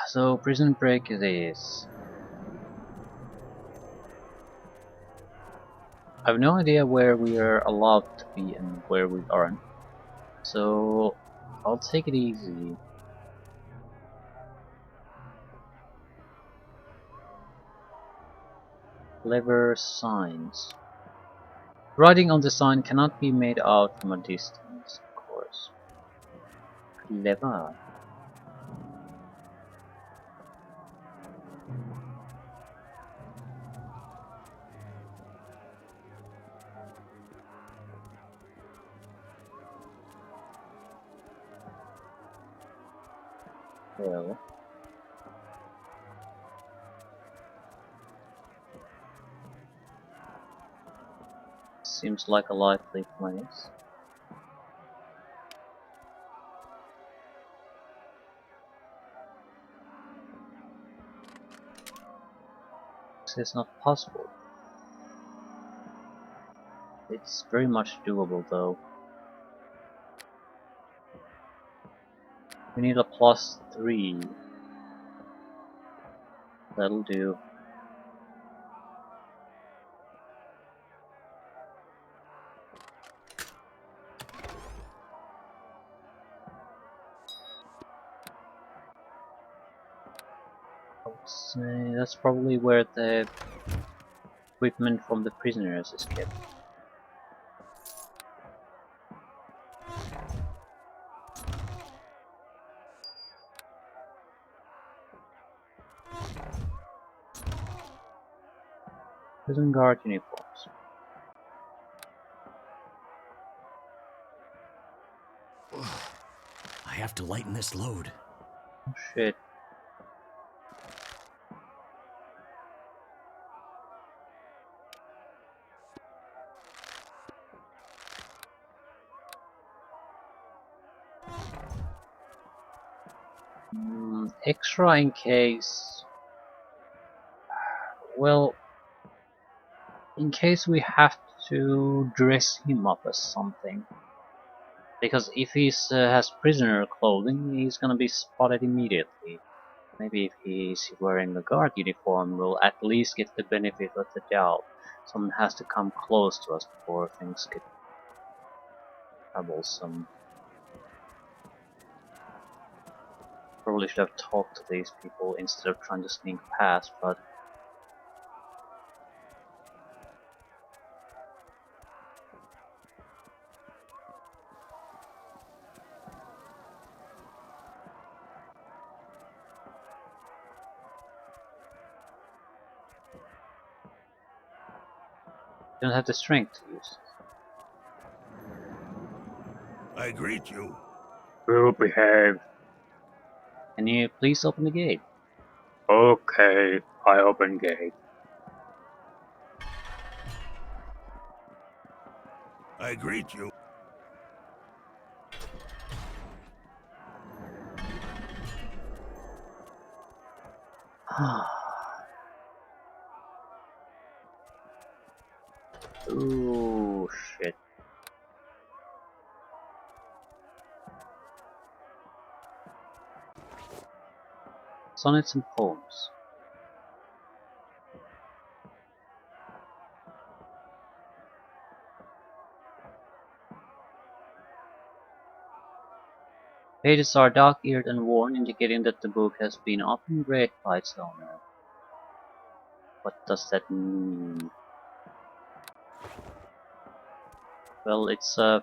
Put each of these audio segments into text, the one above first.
So prison break it is. I have no idea where we are allowed to be and where we aren't. So I'll take it easy. Clever signs. Writing on the sign cannot be made out from a distance, of course. Clever. Well, seems like a lively place. This is not possible. It's very much doable though. We need a +3. That'll do. I would say that's probably where the equipment from the prisoners is kept. Prison guard uniforms. I have to lighten this load. Oh shit. Extra in case... Well, in case we have to dress him up as something. Because if he has prisoner clothing, he's gonna be spotted immediately. Maybe if he's wearing a guard uniform, we'll at least get the benefit of the doubt. Someone has to come close to us before things get troublesome. Probably should have talked to these people instead of trying to sneak past, but I don't have the strength to use it. I greet you. Will behave. Can you please open the gate? Okay, I open gate. I greet you. Ooh, shit. Sonnets and poems. Pages are dog-eared and worn, indicating that the book has been often read by its owner. What does that mean? Well, it's an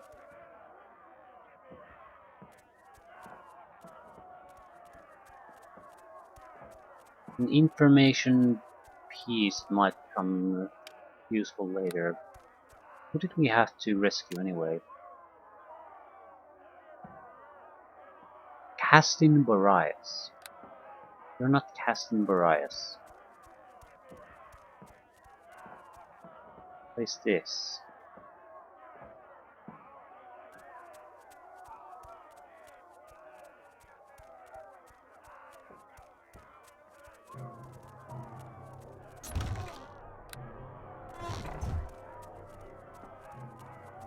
information piece might become useful later. Who did we have to rescue anyway? Castin Boreas. You're not Castin Boreas. What is this?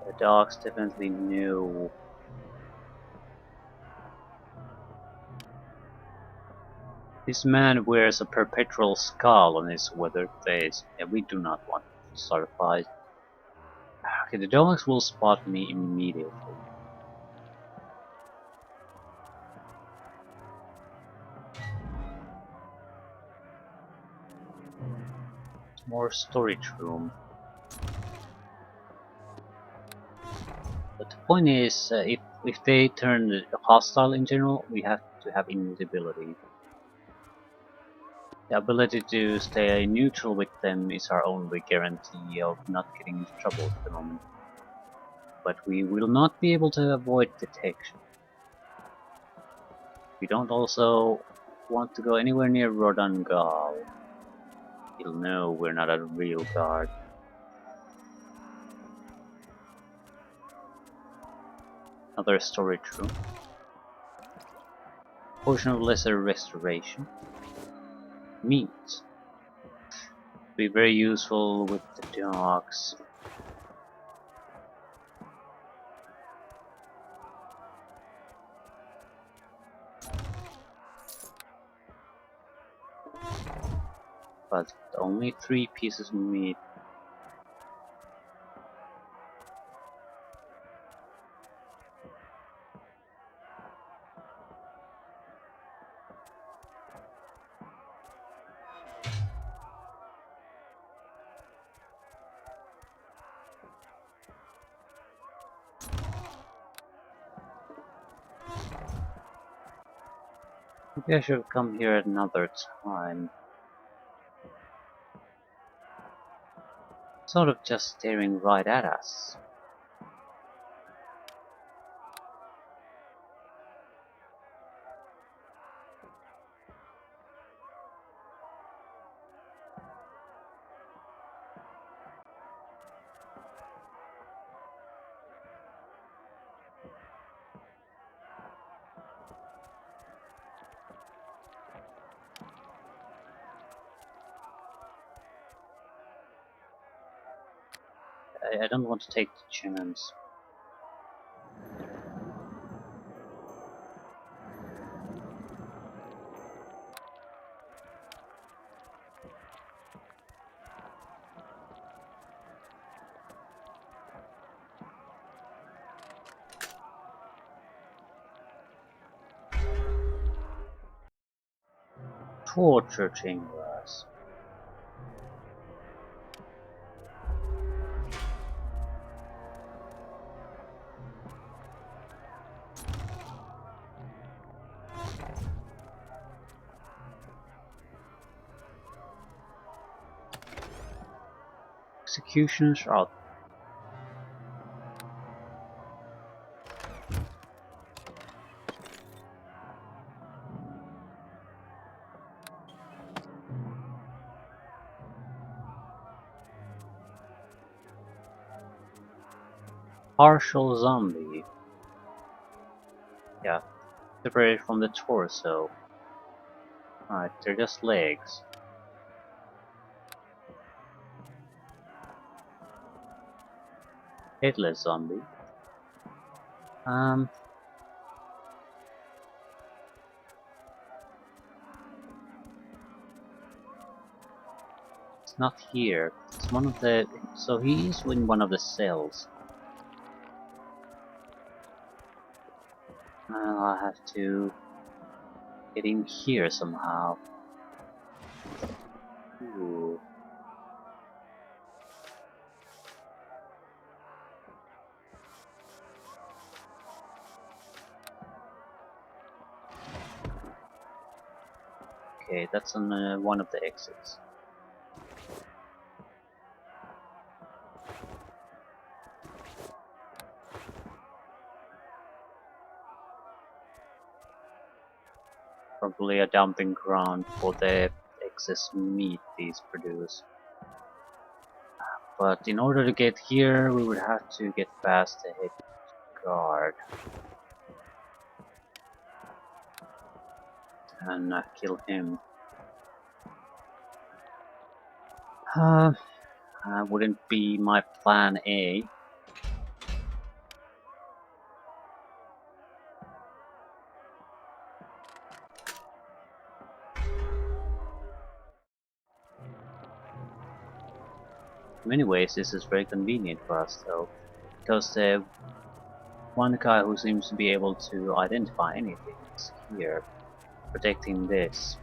The dogs definitely knew. This man wears a perpetual scowl on his withered face, and we do not want to start a fight. Okay, the dogs will spot me immediately. More storage room. But the point is, if they turn hostile in general, we have to have invisibility. The ability to stay neutral with them is our only guarantee of not getting into trouble at the moment. But we will not be able to avoid detection. We don't also want to go anywhere near Rodangal. He'll know we're not a real guard. Another storage room. Potion of Lesser Restoration. Meat. Be very useful with the dogs. But only 3 pieces of meat. Maybe I should have come here at another time. Sort of just staring right at us. I don't want to take the chance. Torture chambers. Executioners are partial zombie. Yeah, separated from the torso. Alright, they're just legs. Headless zombie. Um, it's not here. It's one of the. So he is in one of the cells. I'll have to get in here somehow. Ooh. Okay, that's on one of the exits. Probably a dumping ground for the excess meat these produce. But in order to get here, we would have to get past the head guard and kill him. Wouldn't be my plan A. In many ways, this is very convenient for us, though, because the one guy who seems to be able to identify anything is here, protecting this.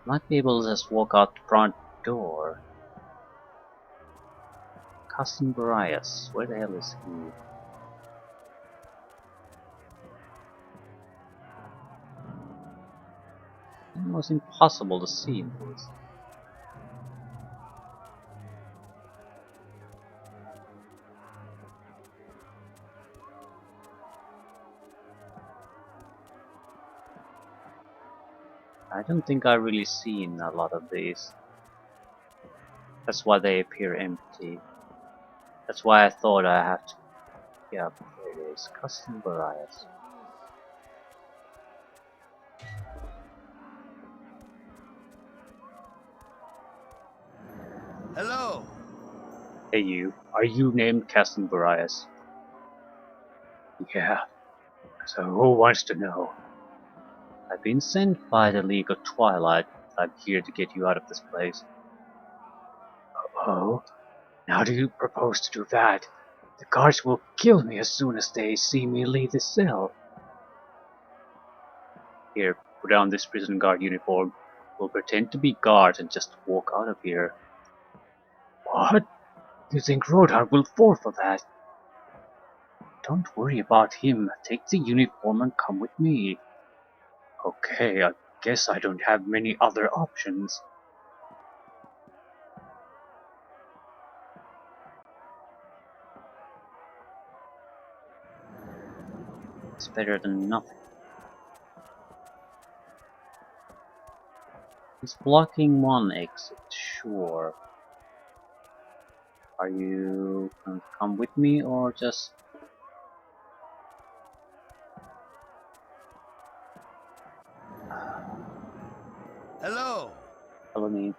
Might be able to just walk out the front door. Cousin Barias, where the hell is he? Almost impossible to see in this. I don't think I've really seen a lot of these. That's why they appear empty. That's why I thought I have to. Yeah, there it is. Custom Barias. Hello. Hey you, are you named Custom Barias? Yeah, so who wants to know? I've been sent by the League of Twilight. I'm here to get you out of this place. Oh? How do you propose to do that? The guards will kill me as soon as they see me leave this cell. Here, put on this prison guard uniform. We'll pretend to be guards and just walk out of here. What? You think Rodan will fall for that? Don't worry about him. Take the uniform and come with me. Okay, I guess I don't have many other options. It's better than nothing. He's blocking one exit, sure. Are you going to come with me or just... Hello. follow me?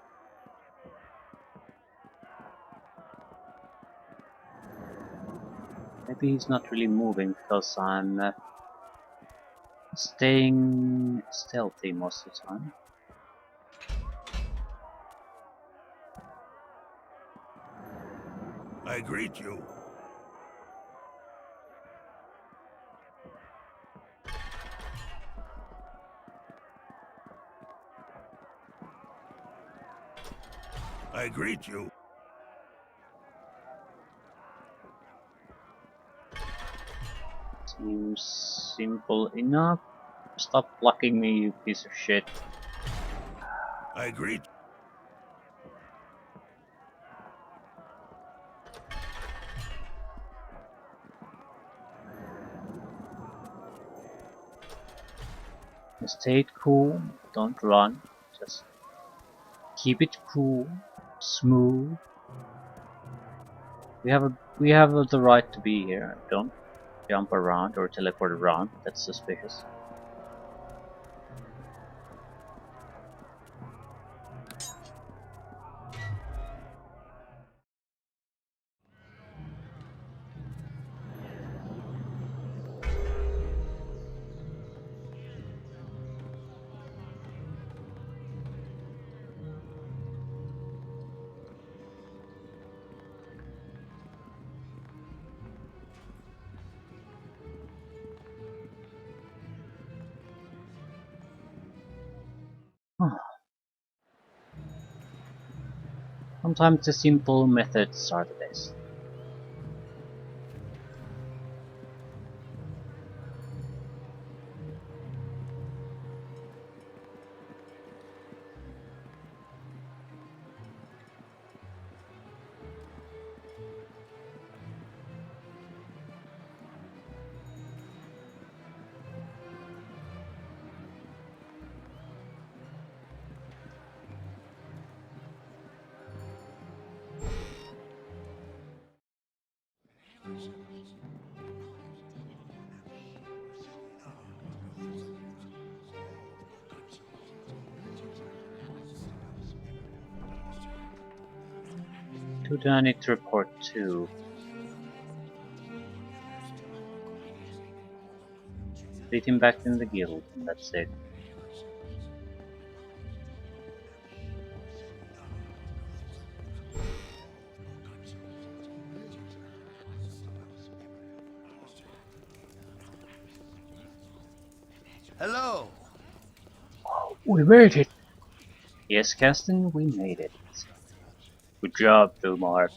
Maybe he's not really moving because I'm staying stealthy most of the time. I greet you. I greet you. Seems simple enough. Stop blocking me, you piece of shit. I greet. Stay it cool, don't run. Just keep it cool, smooth. We have the right to be here. Don't jump around or teleport around. That's suspicious. Sometimes the simple methods are the best. Who do I need to report to? Lead him back in the guild, and that's it. Hello. We made it! Yes, Caston, we made it. Good job, Vilmar.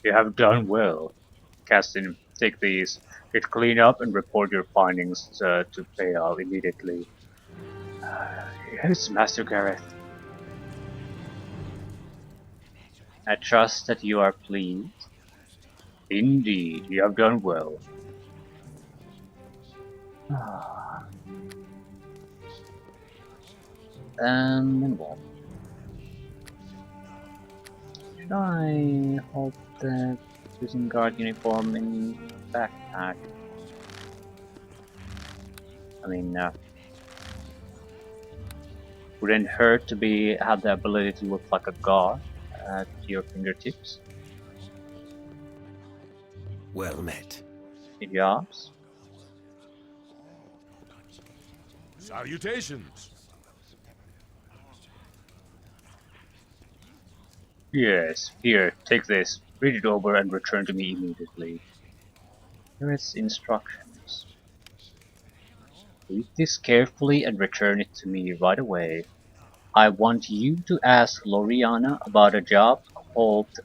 You have done well. Caston, take these. Get cleaned up and report your findings to Payal immediately. Yes, Master Gareth. I trust that you are pleased. Indeed, you have done well. And then what? Should I hold the prison guard uniform in backpack? I mean, wouldn't hurt to have the ability to look like a guard at your fingertips. Well met. It jobs. Salutations. Yes, here, take this. Read it over and return to me immediately. Here is instructions. Read this carefully and return it to me right away. I want you to ask Loriana about a job called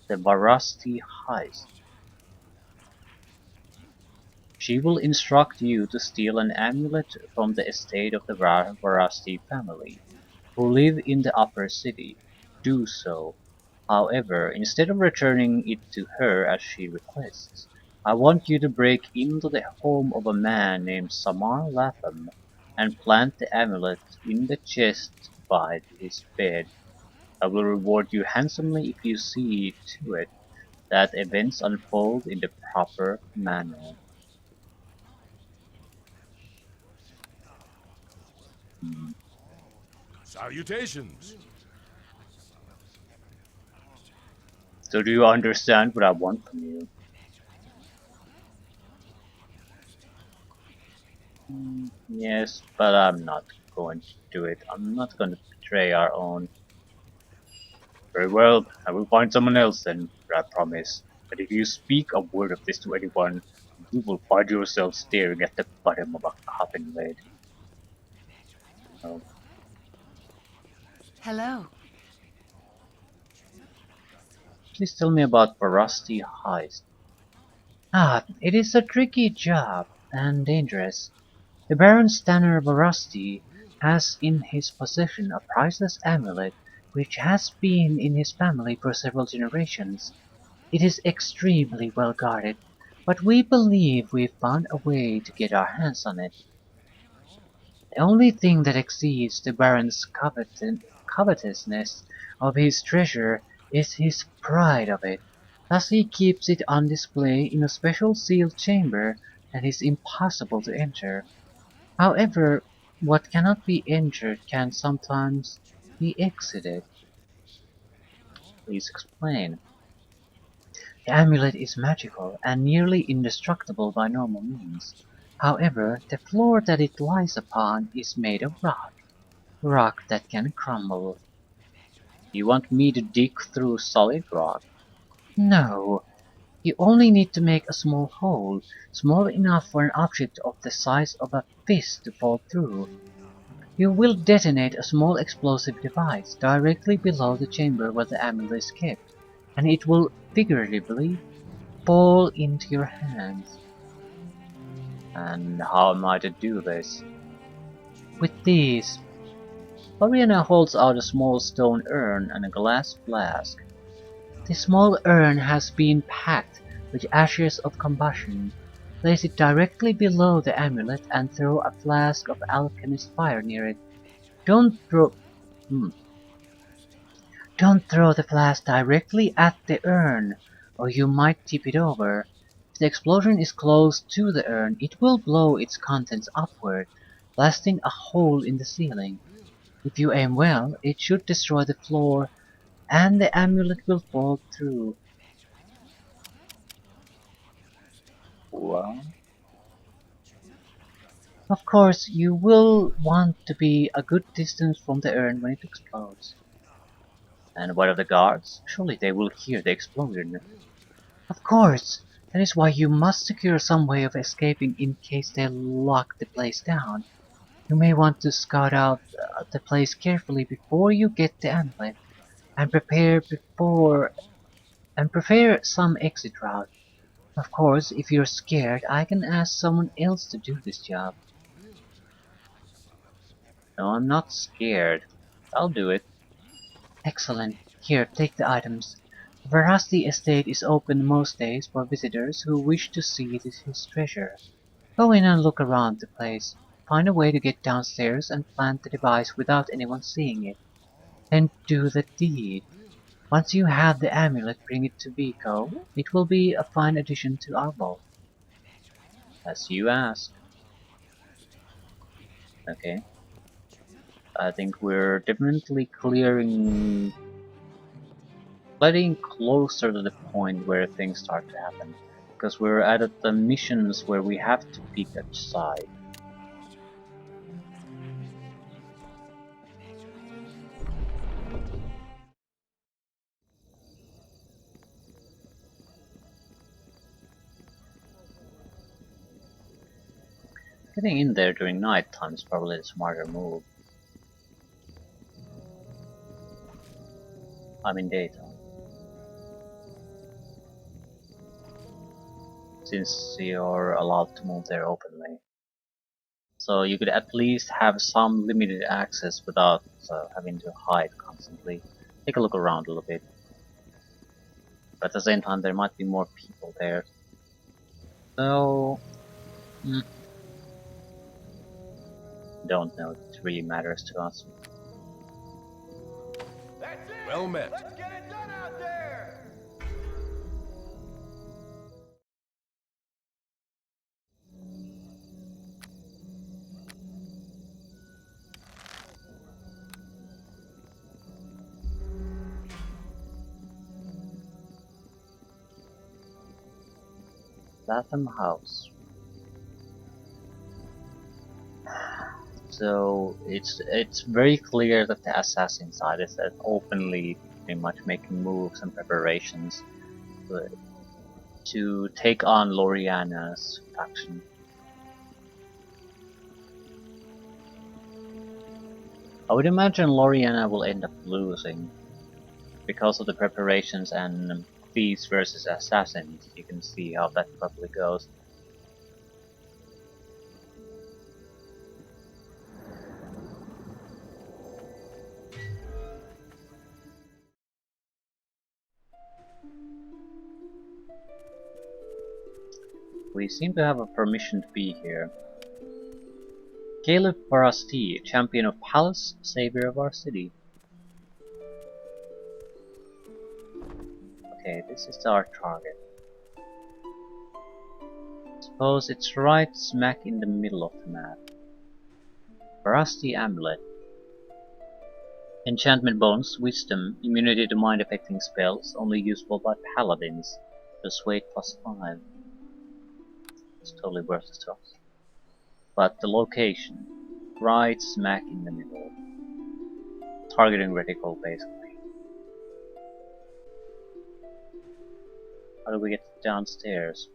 the Varasti Heist. She will instruct you to steal an amulet from the estate of the Varasti family, who live in the upper city. Do so. However, instead of returning it to her as she requests, I want you to break into the home of a man named Samar Latham and plant the amulet in the chest by his bed. I will reward you handsomely if you see to it that events unfold in the proper manner. Hmm. Salutations. So do you understand what I want from you? Yes, but I'm not going to do it. I'm not going to betray our own. Very well, I will find someone else then, I promise. But if you speak a word of this to anyone, you will find yourself staring at the bottom of a coffin lid. Oh, Hello. please tell me about Varasti Heist. It is a tricky job, and dangerous. The Baron Stanner Varasti has in his possession a priceless amulet which has been in his family for several generations. It is extremely well guarded, but we believe we've found a way to get our hands on it. The only thing that exceeds the Baron's covetousness of his treasure is his pride of it. Thus he keeps it on display in a special sealed chamber that is impossible to enter. However, what cannot be entered can sometimes be exited. Please explain. The amulet is magical and nearly indestructible by normal means. However, the floor that it lies upon is made of rock that can crumble. You want me to dig through solid rock? No, you only need to make a small hole, small enough for an object of the size of a fist to fall through. You will detonate a small explosive device directly below the chamber where the amulet is kept, and it will figuratively fall into your hands. And how am I to do this? With these. Oriana holds out a small stone urn and a glass flask. The small urn has been packed with ashes of combustion. Place it directly below the amulet and throw a flask of alchemist fire near it. Don't throw hmm, don't throw the flask directly at the urn, or you might tip it over. If the explosion is close to the urn, it will blow its contents upward, blasting a hole in the ceiling. If you aim well, it should destroy the floor, and the amulet will fall through. Well, of course, you will want to be a good distance from the urn when it explodes. And what of the guards? Surely they will hear the explosion. Of course! That is why you must secure some way of escaping in case they lock the place down. You may want to scout out the place carefully before you get the amulet, and prepare some exit route. Of course, if you're scared, I can ask someone else to do this job. No, I'm not scared. I'll do it. Excellent. Here, take the items. The Verasti estate is open most days for visitors who wish to see his treasure. Go in and look around the place. Find a way to get downstairs and plant the device without anyone seeing it. Then do the deed. Once you have the amulet, bring it to Biko. It will be a fine addition to our vault. As you ask. Okay. I think we're definitely getting closer to the point where things start to happen. Because we're at the missions where we have to pick a side. Getting in there during night time is probably the smarter move. I mean daytime. Since you're allowed to move there openly. So you could at least have some limited access without having to hide constantly. Take a look around a little bit. But at the same time there might be more people there. So... don't know if it really matters to us. Well met. Let's get it done out there! Latham House. So it's very clear that the assassin side is openly pretty much making moves and preparations to take on Loriana's faction. I would imagine Loriana will end up losing because of the preparations and thieves versus assassins. You can see how that probably goes. We seem to have a permission to be here. Caliph Barasti, champion of Palace, savior of our city. Okay, this is our target. Suppose it's right smack in the middle of the map. Barasti amulet. Enchantment bonus, wisdom, immunity to mind affecting spells, only useful by paladins. Persuade +5. It's totally worthless to us. But the location, right smack in the middle. Targeting reticle basically. How do we get downstairs?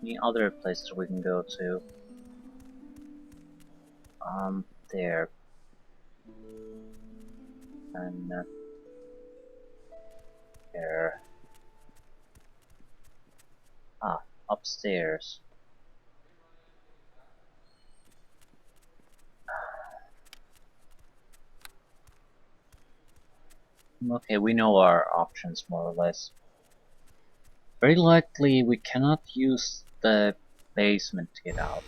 Any other places we can go to? There. And there. Ah, upstairs. Okay, we know our options more or less. Very likely we cannot use the basement to get out.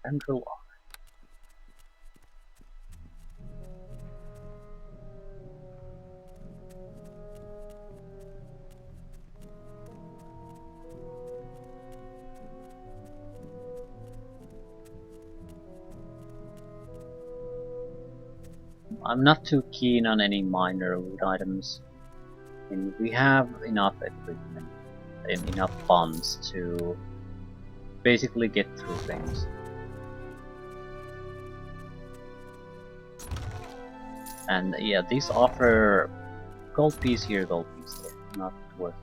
Central. I'm not too keen on any minor loot items. And we have enough equipment and enough funds to basically get through things. And yeah, these offer gold piece here, gold piece there. Not worth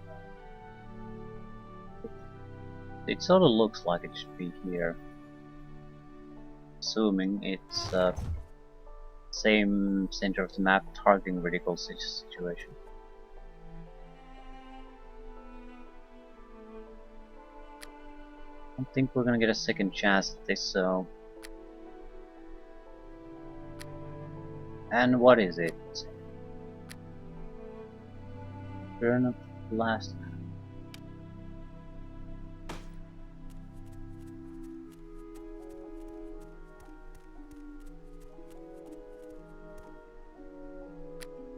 it. It sort of looks like it should be here. Assuming it's same center of the map, targeting vertical situation. I don't think we're gonna get a second chance at this, so... And what is it? Burn up blast.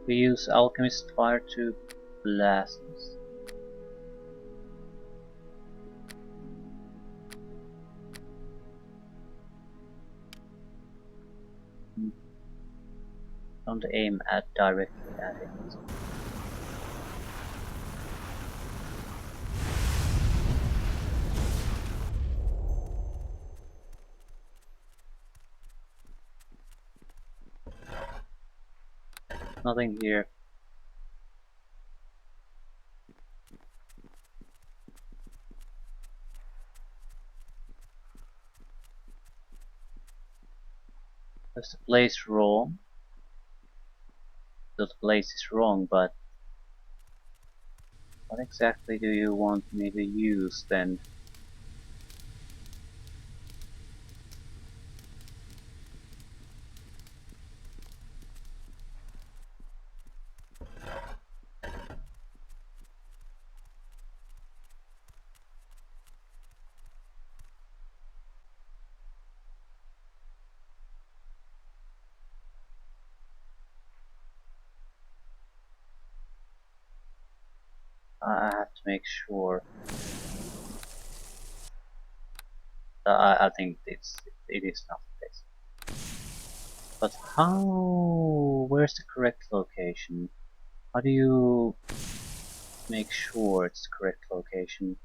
We use alchemist fire to blast this. Don't aim directly at it. Nothing here. Does the place wrong? The place is wrong, but what exactly do you want me to use then? I have to make sure. I think it is not this. But how? Where's the correct location? How do you make sure it's the correct location?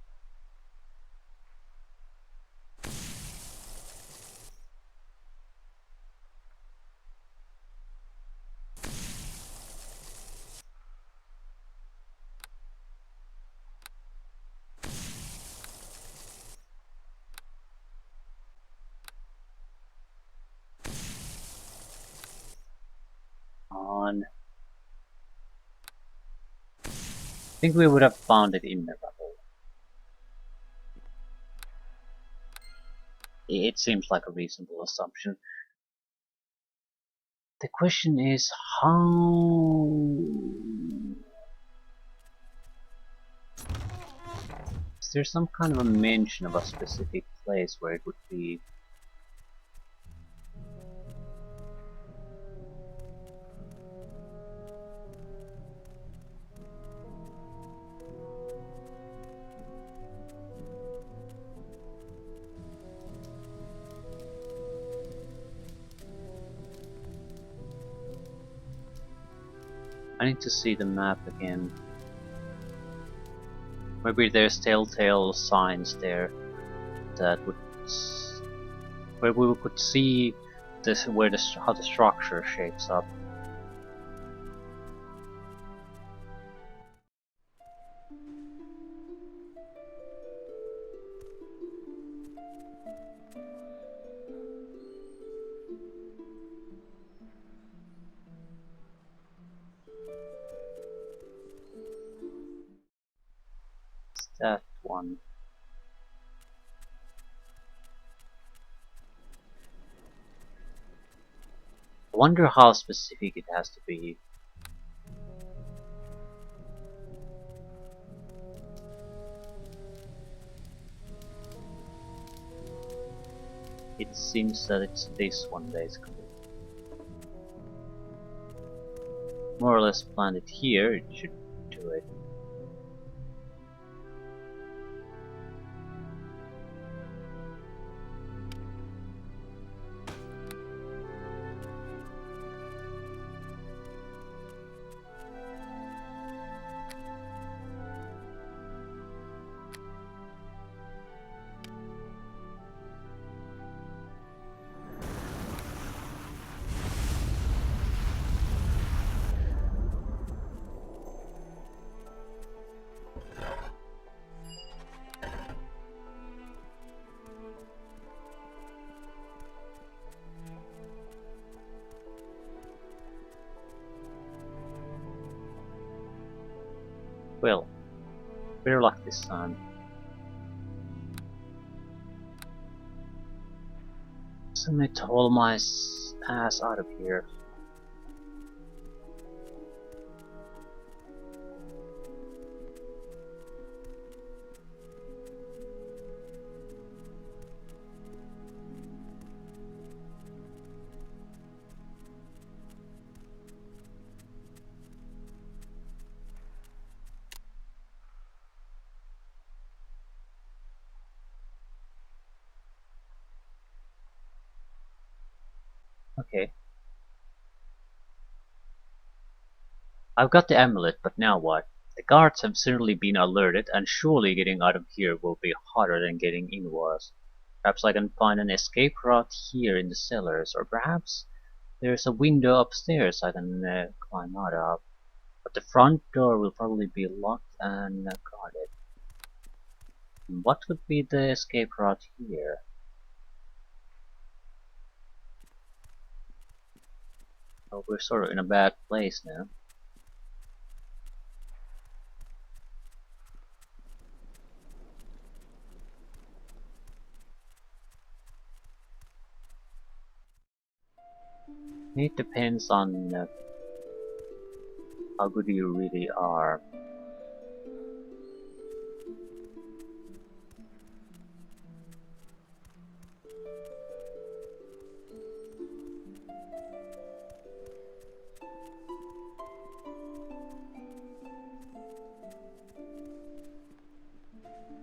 On. I think we would have found it impenetrable. It seems like a reasonable assumption. The question is how... Is there some kind of a mention of a specific place where it would be? I need to see the map again. Maybe there's telltale signs there that would, where we could see this, where how the structure shapes up. It's that one. I wonder how specific it has to be. It seems that it's this one basically. More or less planned it here, it should do it. Well, better luck this time. So I need to haul my ass out of here. Okay. I've got the amulet, but now what? The guards have certainly been alerted, and surely getting out of here will be harder than getting in was. Perhaps I can find an escape route here in the cellars, or perhaps there's a window upstairs I can climb out of. But the front door will probably be locked and guarded. What would be the escape route here? Oh, we're sort of in a bad place now. It depends on how good you really are.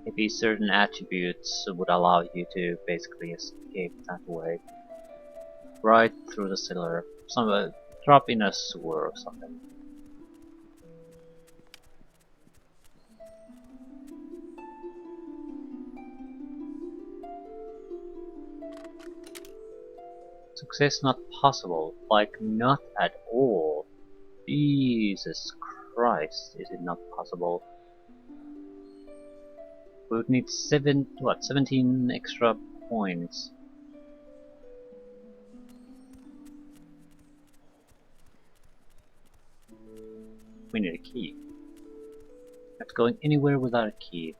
Maybe certain attributes would allow you to basically escape that way. Right through the cellar. Some drop in a sewer or something. Success not possible. Like not at all. Jesus Christ, is it not possible? We would need 17 extra points. We need a key. Not going anywhere without a key.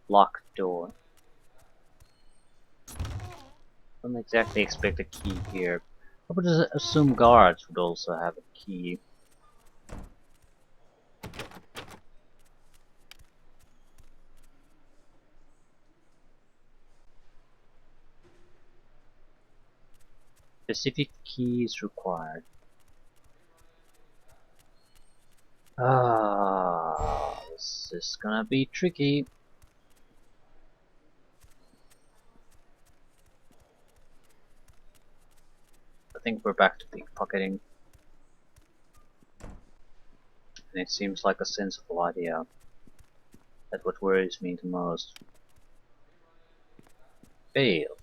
Locked door. Don't exactly expect a key here. I would assume guards would also have a key. Specific keys required. This is gonna be tricky. I think we're back to pickpocketing. And it seems like a sensible idea. That's what worries me the most. Fail.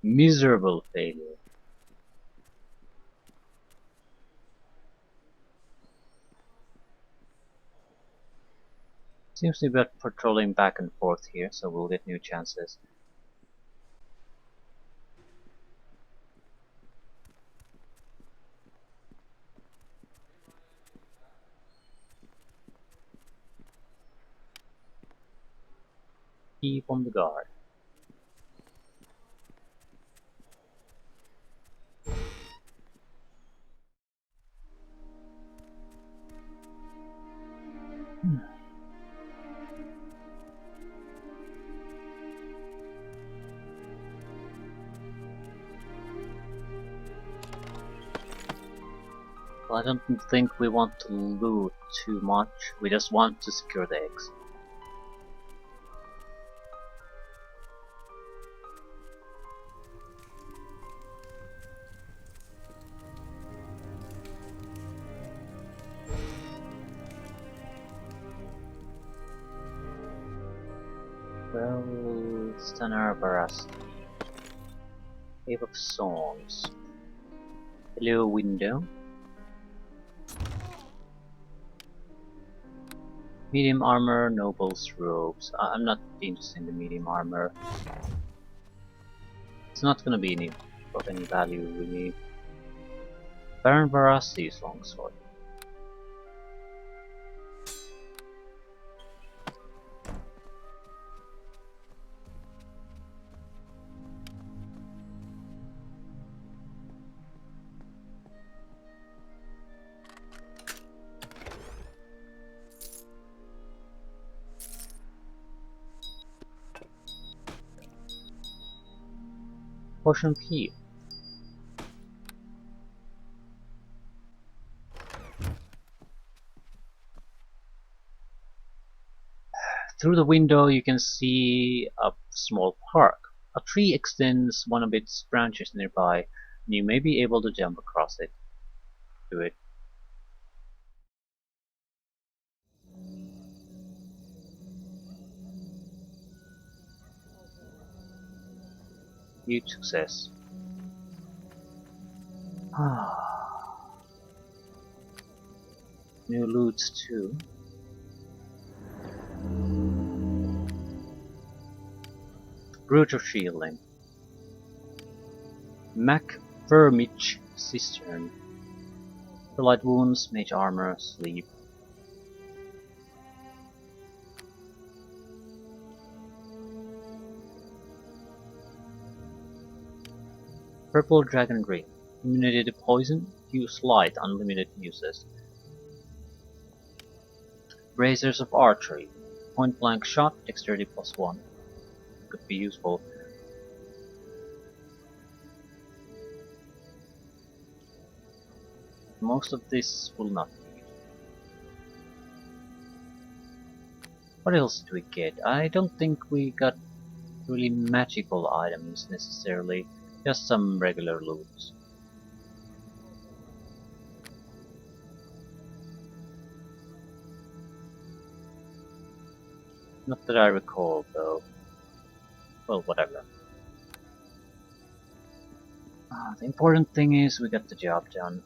Miserable failure. Seems to be patrolling back and forth here, so we'll get new chances. Keep on the guard. Well, I don't think we want to loot too much. We just want to secure the eggs. Well, Stanar Barasti. Cave of Songs. Hello, window. Medium armor, nobles, robes. I'm not interested in the medium armor. It's not gonna be of any value really. Baron Varasti's longsword. Potion P. Through the window you can see a small park. A tree extends one of its branches nearby, and you may be able to jump across it. Do it. Huge success. New loots too. Brutal shielding. McFermich cistern. For light wounds, mage armor, sleep. Purple dragon green. Immunity to poison. Use light, unlimited uses. Razors of archery. Point blank shot, dexterity +1. Could be useful. Most of this will not be. What else do we get? I don't think we got really magical items necessarily, just some regular loot. Not that I recall though. Well, whatever. The important thing is we got the job done.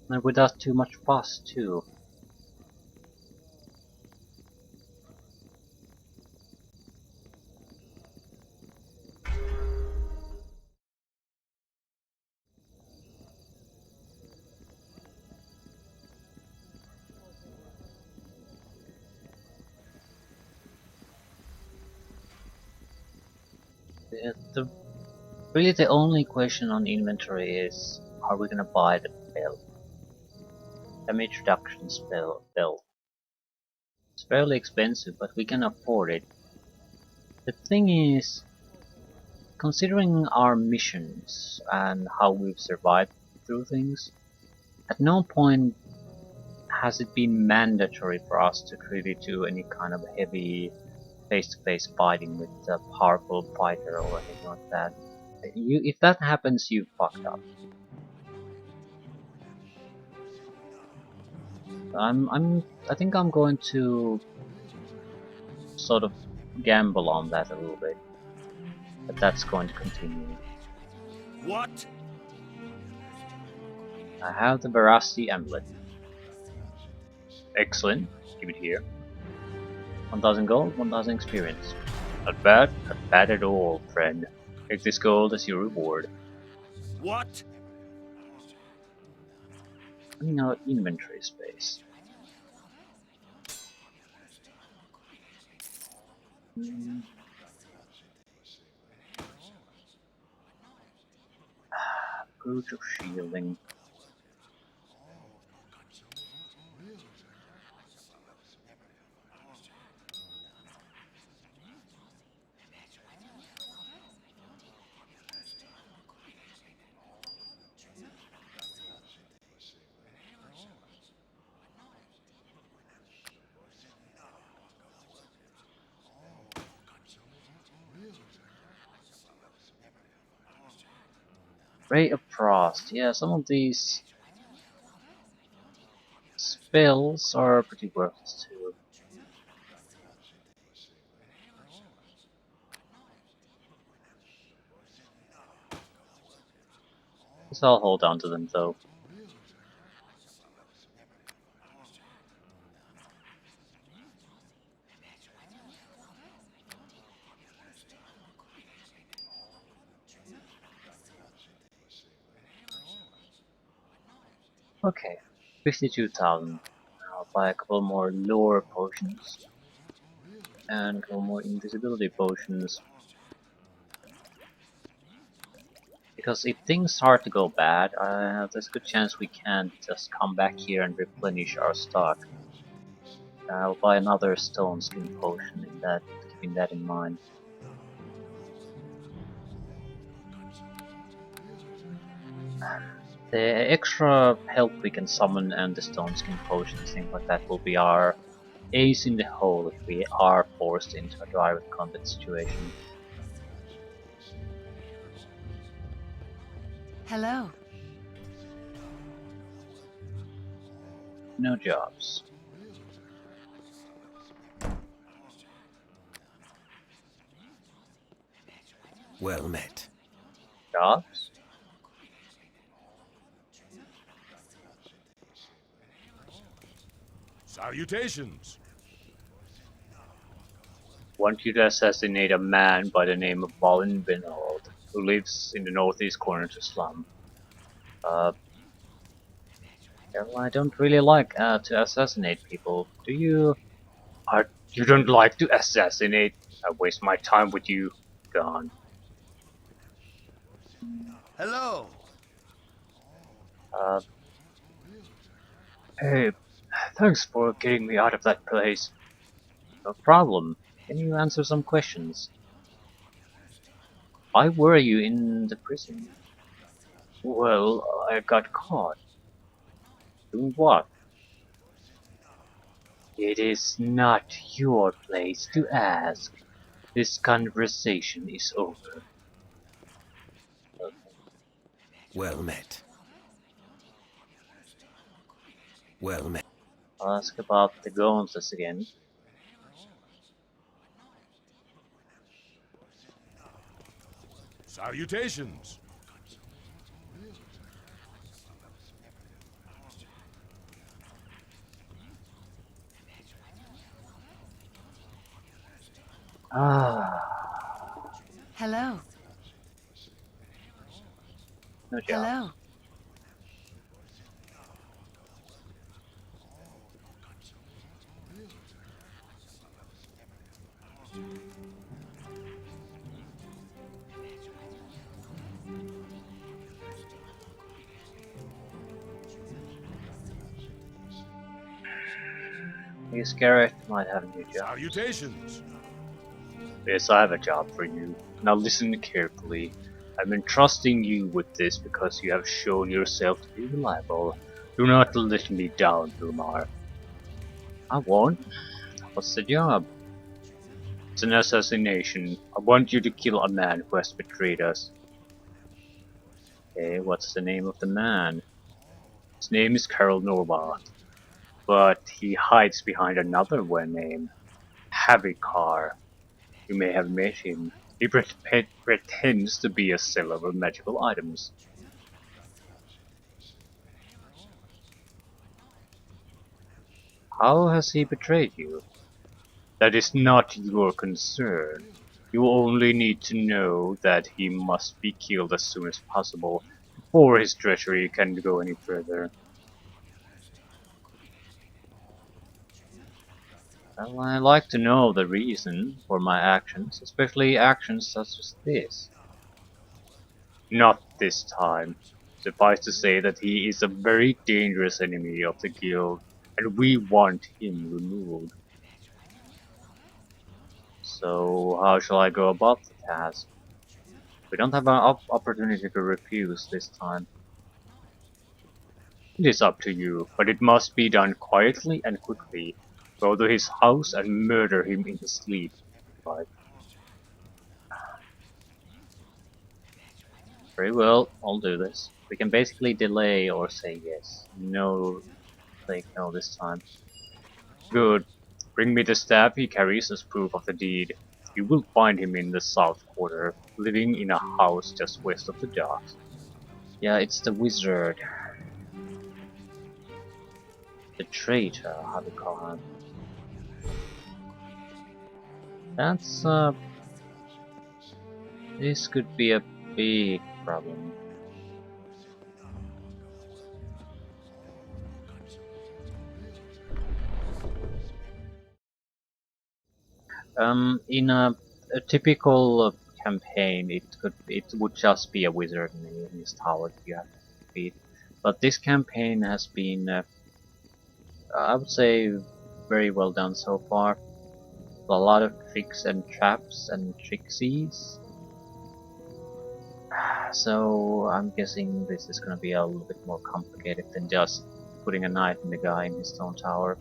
And without too much fuss too. Really the only question on inventory is, are we gonna buy the belt? Damage reduction belt. It's fairly expensive, but we can afford it. The thing is, considering our missions and how we've survived through things, at no point has it been mandatory for us to really do any kind of heavy face-to-face fighting with a powerful fighter or anything like that. If that happens, you fucked up. I think I'm going to sort of gamble on that a little bit, but that's going to continue. What? I have the Veracity amulet. Excellent. Give it here. 1000 gold, 1000 experience. Not bad at all, friend. Take this gold as your reward. What? Running out of inventory space. Brutal shielding. Ray of Frost. Yeah, some of these spells are pretty worthless too. Guess I'll hold on to them though. Okay, 52,000. I'll buy a couple more lore potions and a couple more invisibility potions. Because if things start to go bad, there's a good chance we can't just come back here and replenish our stock. I'll buy another stone skin potion in that, keeping that in mind. The extra help we can summon and the stone skin potions, things like that, will be our ace in the hole if we are forced into a direct combat situation. Hello. No jobs. Well met. Jobs? Salutations. Want you to assassinate a man by the name of Balin Benhold, who lives in the northeast corner of the slum. Well, I don't really like to assassinate people. Do you? You don't like to assassinate? I waste my time with you. Gone. Hello. Uh, hey, thanks for getting me out of that place. No problem. Can you answer some questions? Why were you in the prison? Well, I got caught. Doing what? It is not your place to ask. This conversation is over. Well met. Well met. I'll ask about the Gonzas again. Salutations. Ah, Hello. no jobs. Hello. You Garrett might have a new job. Salutations. Yes, I have a job for you. Now listen carefully. I'm entrusting you with this because you have shown yourself to be reliable. Do not let me down, Lumar. I won't. What's the job? It's an assassination. I want you to kill a man who has betrayed us. Okay, what's the name of the man? His name is Carol Norba, but he hides behind another one name, Havikar. You may have met him. He pretends to be a seller of magical items. How has he betrayed you? That is not your concern. You only need to know that he must be killed as soon as possible, before his treachery can go any further. Well, I like to know the reason for my actions, especially actions such as this. Not this time. Suffice to say that he is a very dangerous enemy of the guild, and we want him removed. So how shall I go about the task? We don't have an opportunity to refuse this time. It is up to you, but it must be done quietly and quickly. Go to his house and murder him in his sleep. Right. Very well, I'll do this. We can basically delay or say yes. No, like no this time. Good. Bring me the staff he carries as proof of the deed. You will find him in the south quarter, living in a house just west of the docks. Yeah, it's the wizard. The traitor, how do you call him? That's this could be a big problem. In a typical campaign, it would just be a wizard in his tower that you have to defeat. But this campaign has been, I would say, very well done so far. A lot of tricks and traps and trixies. So I'm guessing this is gonna be a little bit more complicated than just putting a knight in the guy in his stone tower.